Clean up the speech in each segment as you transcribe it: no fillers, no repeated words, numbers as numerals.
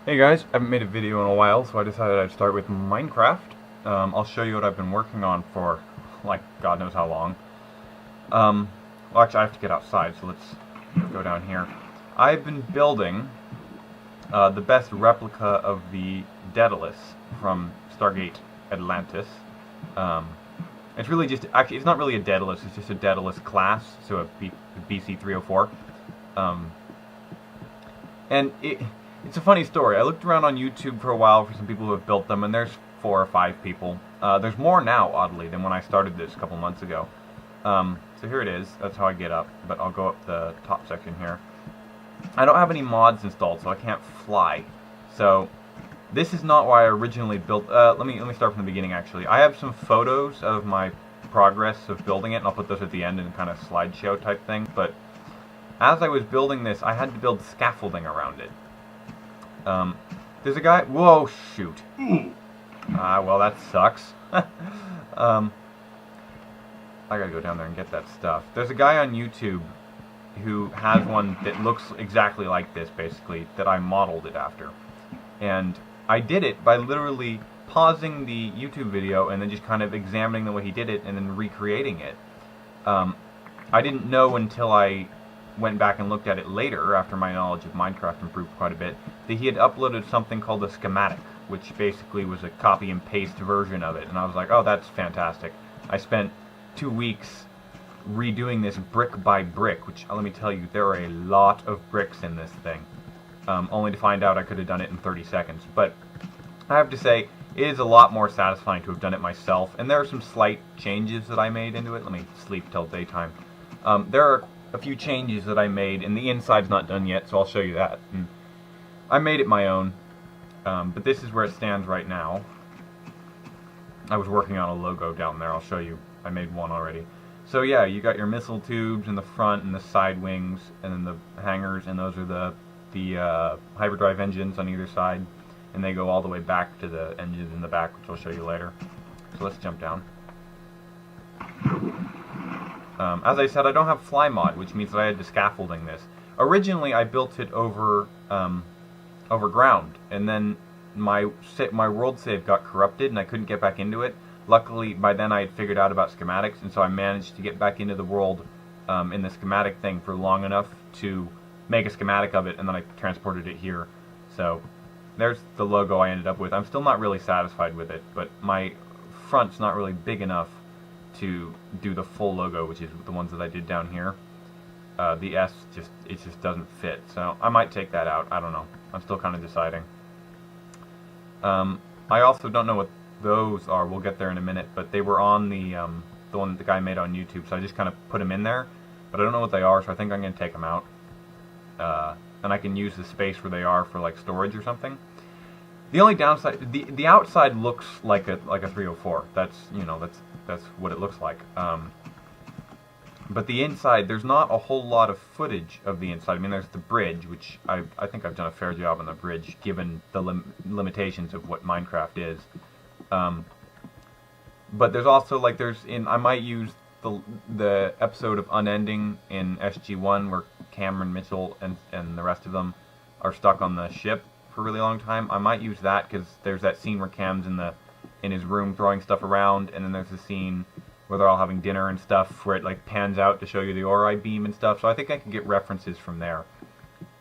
Hey guys, I haven't made a video in a while, so I decided I'd start with Minecraft. I'll show you what I've been working on for, like, God knows how long. Well, actually, I have to get outside, so let's go down here. I've been building the best replica of the Daedalus from Stargate Atlantis. It's really just, actually, it's not really a Daedalus, it's just a Daedalus class, so a BC-304. And it's a funny story. I looked around on YouTube for a while for some people who have built them, and there's 4 or 5 people. There's more now, oddly, than when I started this a couple months ago. So here it is. That's how I get up, but I'll go up the top section here. I don't have any mods installed, so I can't fly. So this is not why I originally built. Let me start from the beginning. Actually, I have some photos of my progress of building it, and I'll put those at the end in kind of slideshow type thing. But as I was building this, I had to build scaffolding around it. There's a guy. Whoa, shoot. Well, that sucks. I gotta go down there and get that stuff. There's a guy on YouTube who has one that looks exactly like this, basically, that I modeled it after. And I did it by literally pausing the YouTube video and then just kind of examining the way he did it and then recreating it. I didn't know until I went back and looked at it later, after my knowledge of Minecraft improved quite a bit, that he had uploaded something called a schematic, which basically was a copy and paste version of it. And I was like, oh, that's fantastic. I spent 2 weeks redoing this brick by brick, which, let me tell you, there are a lot of bricks in this thing. Only to find out I could have done it in 30 seconds. But I have to say, it is a lot more satisfying to have done it myself, and there are some slight changes that I made into it. Let me sleep till daytime. There are a few changes that I made, and the inside's not done yet, so I'll show you that. And I made it my own, but this is where it stands right now. I was working on a logo down there. I'll show you. I made one already. So yeah, you got your missile tubes in the front and the side wings, and then the hangars, and those are the hyperdrive engines on either side, and they go all the way back to the engines in the back, which I'll show you later. So let's jump down. As I said, I don't have fly mod, which means that I had to scaffolding this. Originally, I built it over ground, and then my world save got corrupted, and I couldn't get back into it. Luckily, by then I had figured out about schematics, and so I managed to get back into the world in the schematic thing for long enough to make a schematic of it, and then I transported it here. So there's the logo I ended up with. I'm still not really satisfied with it, but my front's not really big enough to do the full logo, which is the ones that I did down here. The S just doesn't fit, so I might take that out. I don't know. I'm still kind of deciding. I also don't know what those are. We'll get there in a minute, but they were on the one that the guy made on YouTube, so I just kind of put them in there, but I don't know what they are, so I think I'm going to take them out. And I can use the space where they are for like storage or something. The only downside, the outside looks like a 304. That's, you know, that's what it looks like. But the inside, there's not a whole lot of footage of the inside. I mean, there's the bridge, which I think I've done a fair job on the bridge, given the limitations of what Minecraft is. But there's also, like, I might use the episode of Unending in SG-1 where Cameron Mitchell and the rest of them are stuck on the ship for a really long time. I might use that because there's that scene where Cam's in his room throwing stuff around, and then there's the scene where they're all having dinner and stuff where it like pans out to show you the Ori beam and stuff. So I think I can get references from there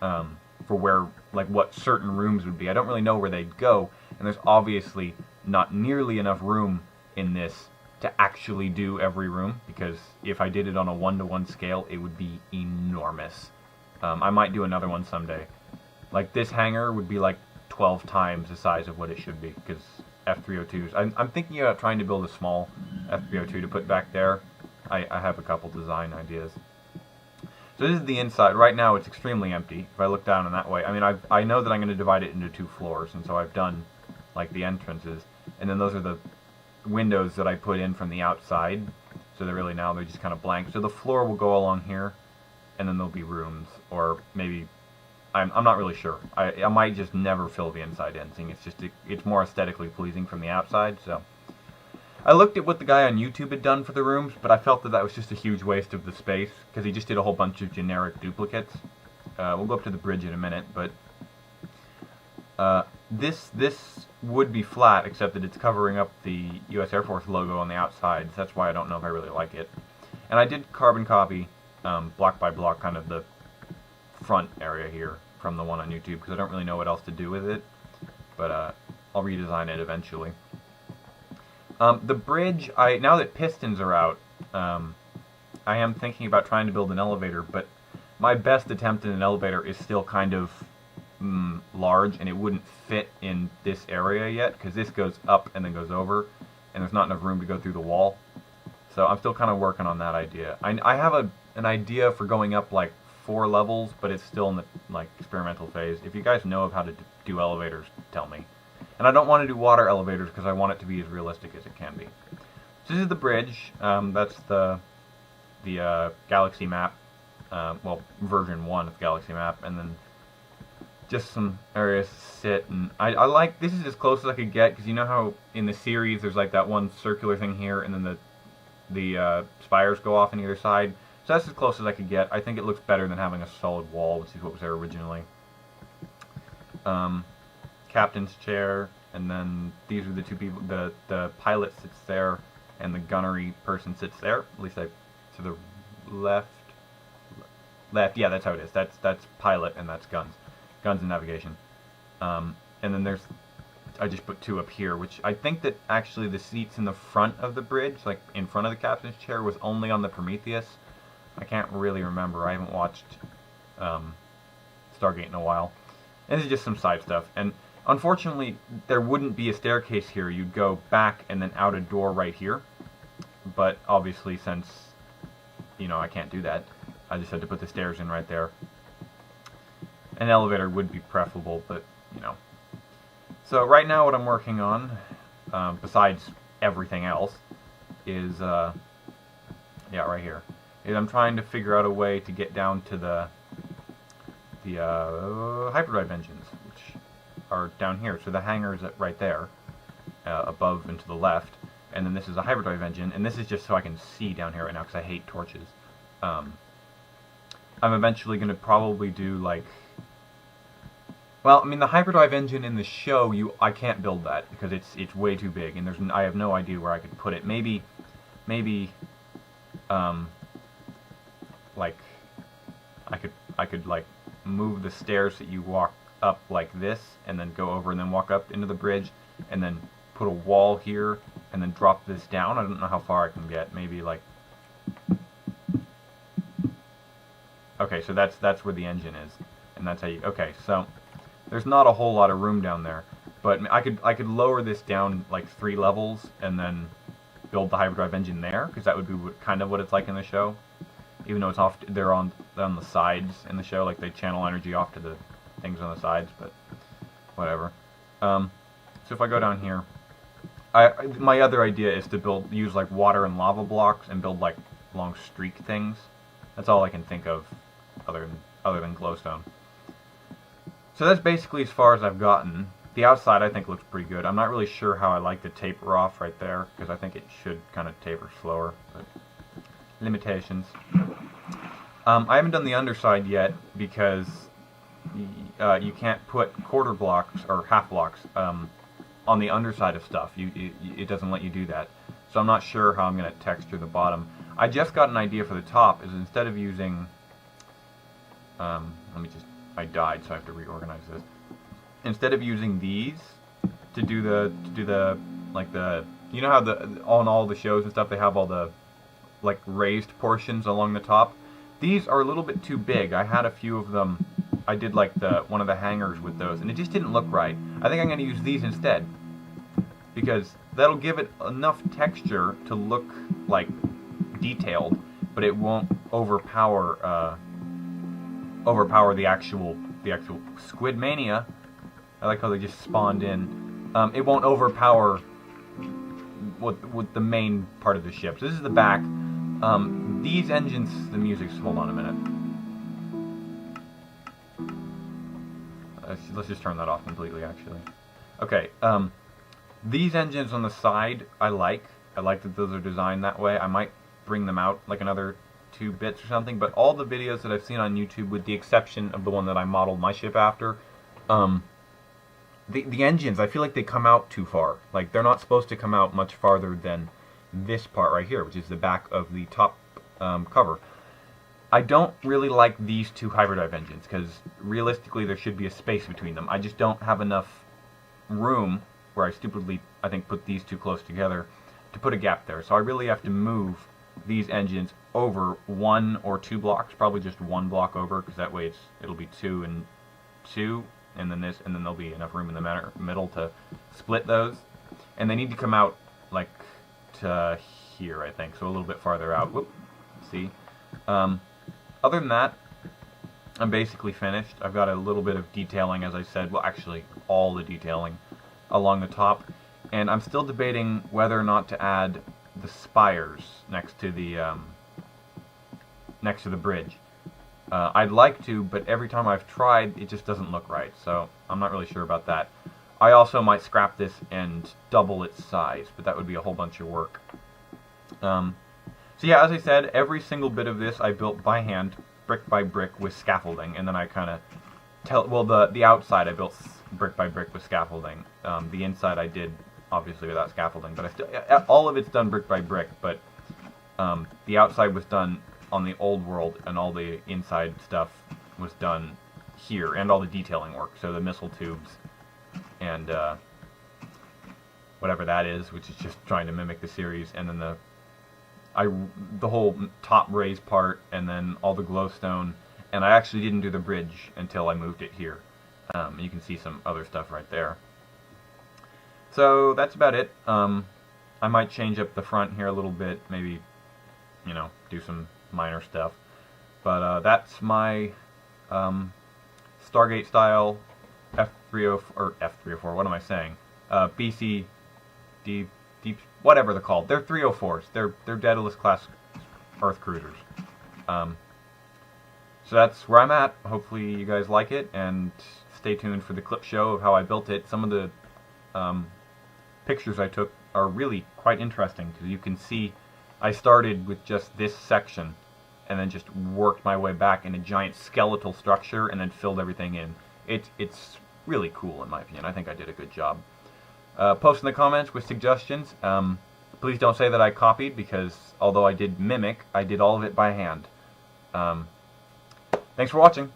for where, like, what certain rooms would be. I don't really know where they'd go, and there's obviously not nearly enough room in this to actually do every room, because if I did it on a 1-to-1 scale, it would be enormous. I might do another one someday. Like, this hangar would be like 12 times the size of what it should be, because F-302s. I'm thinking about trying to build a small F-302 to put back there. I have a couple design ideas. So this is the inside. Right now it's extremely empty. If I look down in that way, I mean, I know that I'm going to divide it into 2 floors, and so I've done like the entrances, and then those are the windows that I put in from the outside. So they're just kind of blank. So the floor will go along here, and then there'll be rooms, or maybe I'm not really sure. I might just never fill the inside in, seeing it's more aesthetically pleasing from the outside. So I looked at what the guy on YouTube had done for the rooms, but I felt that was just a huge waste of the space, because he just did a whole bunch of generic duplicates. We'll go up to the bridge in a minute, but This would be flat, except that it's covering up the U.S. Air Force logo on the outside. So that's why I don't know if I really like it. And I did carbon copy, block by block, kind of the front area here from the one on YouTube, because I don't really know what else to do with it. But I'll redesign it eventually. The bridge, now that pistons are out, I am thinking about trying to build an elevator, but my best attempt in an elevator is still kind of large, and it wouldn't fit in this area yet, because this goes up and then goes over, and there's not enough room to go through the wall. So I'm still kind of working on that idea. I have an idea for going up like 4 levels, but it's still in the experimental phase. If you guys know of how to do elevators, tell me. And I don't want to do water elevators because I want it to be as realistic as it can be. So this is the bridge. That's the Galaxy map. Well, version 1 of the Galaxy map, and then just some areas to sit. And I like, this is as close as I could get, because you know how in the series there's like that one circular thing here, and then the spires go off on either side. So that's as close as I could get. I think it looks better than having a solid wall, which is what was there originally. Captain's chair, and then these are the 2 people. The pilot sits there, and the gunnery person sits there. At least to the left. Yeah, that's how it is. That's pilot, and that's guns and navigation. And then I just put 2 up here, which I think that actually the seats in the front of the bridge, like in front of the captain's chair, was only on the Prometheus. I can't really remember. I haven't watched Stargate in a while. And this is just some side stuff. And unfortunately, there wouldn't be a staircase here. You'd go back and then out a door right here. But obviously, since, I can't do that, I just had to put the stairs in right there. An elevator would be preferable, but, So right now what I'm working on, besides everything else, is, right here, is I'm trying to figure out a way to get down to the hyperdrive engines, which are down here. So the hangar's right there, above and to the left, and then this is a hyperdrive engine, and this is just so I can see down here right now, because I hate torches. I'm eventually going to probably do, well, I mean, the hyperdrive engine in the show, I can't build that, because it's way too big, and I have no idea where I could put it. Maybe, I could move the stairs that you walk up like this, and then go over and then walk up into the bridge, and then put a wall here, and then drop this down. I don't know how far I can get. Maybe okay, so that's where the engine is, and that's how you. Okay, so there's not a whole lot of room down there, but I could lower this down like 3 levels, and then build the hyperdrive engine there, because that would be kind of what it's like in the show. Even though it's off, they're on the sides in the show, like they channel energy off to the things on the sides, but whatever. So if I go down here, my other idea is to use like water and lava blocks and build like long streak things. That's all I can think of, other than glowstone. So that's basically as far as I've gotten. The outside I think looks pretty good. I'm not really sure how I like to taper off right there, because I think it should kind of taper slower, but limitations. I haven't done the underside yet, because you can't put quarter blocks or half blocks on the underside of stuff. It doesn't let you do that. So I'm not sure how I'm going to texture the bottom. I just got an idea for the top, is instead of using I died, so I have to reorganize this. Instead of using these to do the you know how on all the shows and stuff they have all the raised portions along the top. These are a little bit too big. I had a few of them. I did one of the hangers with those, and it just didn't look right. I think I'm going to use these instead, because that'll give it enough texture to look detailed, but it won't overpower the actual Squid Mania. I like how they just spawned in. It won't overpower what the main part of the ship. So this is the back. These engines, the music's, hold on a minute. Let's just turn that off completely, actually. Okay, these engines on the side, I like that those are designed that way. I might bring them out another 2 bits or something, but all the videos that I've seen on YouTube, with the exception of the one that I modeled my ship after, the engines, I feel like they come out too far. Like, they're not supposed to come out much farther than this part right here, which is the back of the top cover. I don't really like these two hyperdrive engines, because realistically there should be a space between them. I just don't have enough room, where I stupidly, I think, put these two close together, to put a gap there. So I really have to move these engines over 1 or 2 blocks, probably just 1 block over, because that way it'll be 2 and 2, and then this, and then there'll be enough room in the middle to split those. And they need to come out like to here, I think, so a little bit farther out. Whoop, see. Other than that, I'm basically finished. I've got a little bit of detailing, as I said, well, actually all the detailing along the top, and I'm still debating whether or not to add the spires next to the bridge. I'd like to, but every time I've tried, it just doesn't look right, so I'm not really sure about that. I also might scrap this and double its size, but that would be a whole bunch of work. So yeah, as I said, every single bit of this I built by hand, brick by brick, with scaffolding, and then I kind of well, the outside I built brick by brick with scaffolding. The inside I did, obviously, without scaffolding, but I still, all of it's done brick by brick, but the outside was done on the old world, and all the inside stuff was done here, and all the detailing work, so the missile tubes, and whatever that is, which is just trying to mimic the series, and then the whole top raised part, and then all the glowstone, and I actually didn't do the bridge until I moved it here. You can see some other stuff right there. So that's about it. I might change up the front here a little bit, maybe, you know, do some minor stuff. But that's my Stargate style F304, or F304, what am I saying? BC, deep, whatever they're called. They're 304s. They're Daedalus class Earth cruisers. So that's where I'm at. Hopefully you guys like it, and stay tuned for the clip show of how I built it. Some of the pictures I took are really quite interesting, because you can see I started with just this section and then just worked my way back in a giant skeletal structure and then filled everything in. It's really cool, in my opinion. I think I did a good job. Post in the comments with suggestions. Please don't say that I copied, because although I did mimic, I did all of it by hand. Thanks for watching.